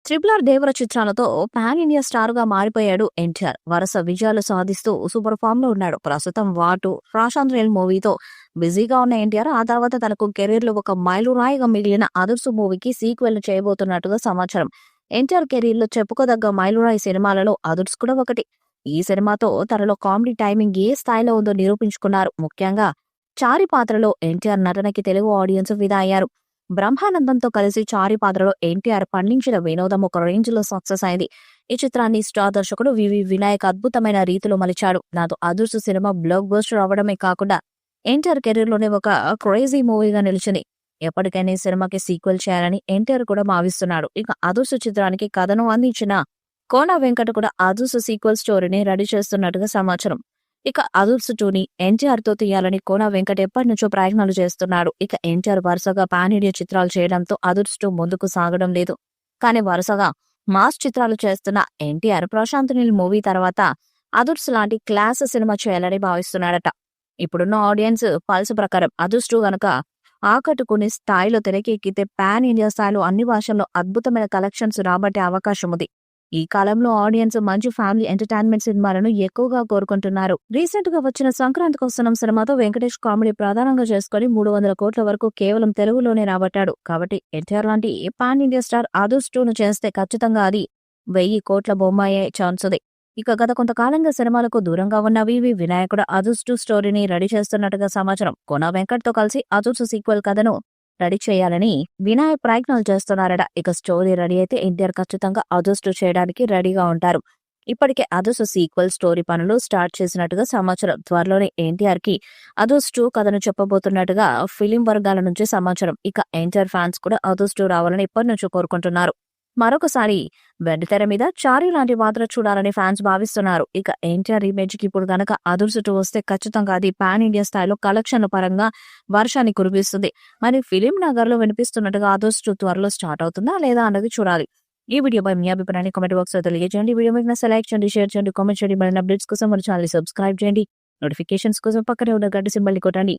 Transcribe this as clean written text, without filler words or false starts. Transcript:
Triple దేవర చిత్రాలతో pan India star గా మారిపోయాడు ఎన్టీఆర్. వరుస విజయాలు సాధిస్తూ సూపర్ ఫామ్ లో ఉన్నాడు. ప్రస్తుతం వాటు ప్రశాంత్ నీల్ మూవీతో బిజీగా ఉన్న ఎన్టీఆర్ ఆ తర్వాత తనకు కెరీర్ లో ఒక మైలురాయిగా మిగిలిన అదుర్సు మూవీకి సీక్వెల్ చేయబోతున్నట్టుగా సమాచారం. ఎన్టీఆర్ కెరీర్ లో చెప్పుకోదగ్గ మైలురాయి సినిమాలలో అదుర్స్ కూడా ఒకటి. ఈ సినిమాతో తనలో కామెడీ టైమింగ్ ఏ స్థాయిలో ఉందో నిరూపించుకున్నారు. ముఖ్యంగా చారి పాత్రలో ఎన్టీఆర్ నటనకి తెలుగు ఆడియన్స్ ఫిదా అయ్యారు. బ్రహ్మానందంతో కలిసి చారి పాత్రలో ఎన్టీఆర్ పండించిన వినోదం ఒక రేంజ్ లో సక్సెస్ అయింది. ఈ చిత్రాన్ని స్టార్ దర్శకుడు వివి వినాయక్ అద్భుతమైన రీతిలో మలిచాడు. నాతో అదుర్సు సినిమా బ్లాక్ బస్టర్ అవడమే కాకుండా ఎన్టీఆర్ కెరీర్ లోనే ఒక క్రేజీ మూవీగా నిలిచింది. ఎప్పటికైనా ఈ సినిమాకి సీక్వెల్ చేయాలని ఎన్టీఆర్ కూడా భావిస్తున్నాడు. ఇక అదుర్సు చిత్రానికి కథను అందించిన కోన వెంకట కూడా అదుర్సు సీక్వెల్ స్టోరీని రెడీ చేస్తున్నట్టుగా సమాచారం. ఇక అదుర్సు 2ని ఎన్టీఆర్ తో తీయాలని కోన వెంకట్ ఎప్పటి నుంచో ప్రయత్నాలు చేస్తున్నాడు. ఇక ఎన్టీఆర్ వరుసగా పాన్ ఇండియా చిత్రాలు చేయడంతో అదుర్సు 2 ముందుకు సాగడం లేదు. కానీ వరుసగా మాస్ చిత్రాలు చేస్తున్న ఎన్టీఆర్ ప్రశాంత్ నీల్ మూవీ తర్వాత అదుర్సు లాంటి క్లాస్ సినిమా చేయాలని భావిస్తున్నాడట. ఇప్పుడున్న ఆడియన్స్ పల్స్ ప్రకారం అదుర్సు 2 గనక ఆకట్టుకునే స్థాయిలో తెరకెక్కితే పాన్ ఇండియా స్థాయిలో అన్ని భాషల్లో అద్భుతమైన కలెక్షన్స్ రాబట్టే అవకాశం ఉంది. ఈ కాలంలో ఆడియన్స్ మంచి ఫ్యామిలీ ఎంటర్టైన్మెంట్ సినిమాలను ఎక్కువగా కోరుకుంటున్నారు. రీసెంట్ గా వచ్చిన సంక్రాంతికి వస్తున్న సినిమాతో వెంకటేష్ కామెడీ ప్రధానంగా చేసుకుని 300 కోట్ల వరకు కేవలం తెలుగులోనే రాబట్టాడు. కాబట్టి ఎన్టీఆర్ లాంటి పాన్ ఇండియా స్టార్ అదుర్స్ 2ను చేస్తే ఖచ్చితంగా అది 1000 కోట్ల బొమ్మ అయ్యే ఛాన్స్ ఉంది. ఇక గత కొంతకాలంగా సినిమాలకు దూరంగా ఉన్న వివి వినాయకుడు అదుర్స్ 2 స్టోరీని రెడీ చేస్తున్నట్టుగా సమాచారం. కోన వెంకట్ తో కలిసి అదుర్సు సీక్వెల్ కథను రెడీ చేయాలని వినాయక్ ప్రయత్నాలు చేస్తున్నారట. ఇక స్టోరీ రెడీ అయితే ఎన్టీఆర్ ఖచ్చితంగా అదుర్స్ 2 చేయడానికి రెడీగా ఉంటారు. ఇప్పటికే అదుర్సు సీక్వెల్ స్టోరీ పనులు స్టార్ట్ చేసినట్టుగా సమాచారం. త్వరలోనే ఎన్టీఆర్ కి అదుర్స్ 2 కథను చెప్పబోతున్నట్టుగా ఫిలిం వర్గాల నుంచి సమాచారం. ఇక ఎన్టీఆర్ ఫ్యాన్స్ కూడా అదుర్స్ 2 రావాలని ఇప్పటి నుంచో కోరుకుంటున్నారు. మరొకసారి వెండితెర మీద చారీ లాంటి పాత్ర చూడాలని ఫ్యాన్స్ భావిస్తున్నారు. ఇక ఎన్టీఆర్ ఇమేజ్ కి ఇప్పుడు గనక అదుర్సు 2 వస్తే ఖచ్చితంగా అది పాన్ ఇండియా స్థాయిలో కలెక్షన్ల పరంగా వర్షాన్ని కురిపిస్తుంది. మరి ఫిలిం నగర్ లో వినిపిస్తున్నట్టుగా అదుర్సు 2 త్వరలో స్టార్ట్ అవుతుందా లేదా అన్నది చూడాలి. ఈ వీడియోపై మీ అభిప్రాయాన్ని కామెంట్ బాక్స్ లో తెలియజేయండి. వీడియో మీకు లైక్ చేయండి, షేర్ చేయండి, కామెంట్ చేయండి. మరిన్ని అప్డేట్స్ కోసం మన ఛానల్ సబ్స్క్రైబ్ చేయండి. నోటిఫికేషన్స్ కోసం పక్కనే ఉన్న గంట సింబల్ ని కొట్టండి.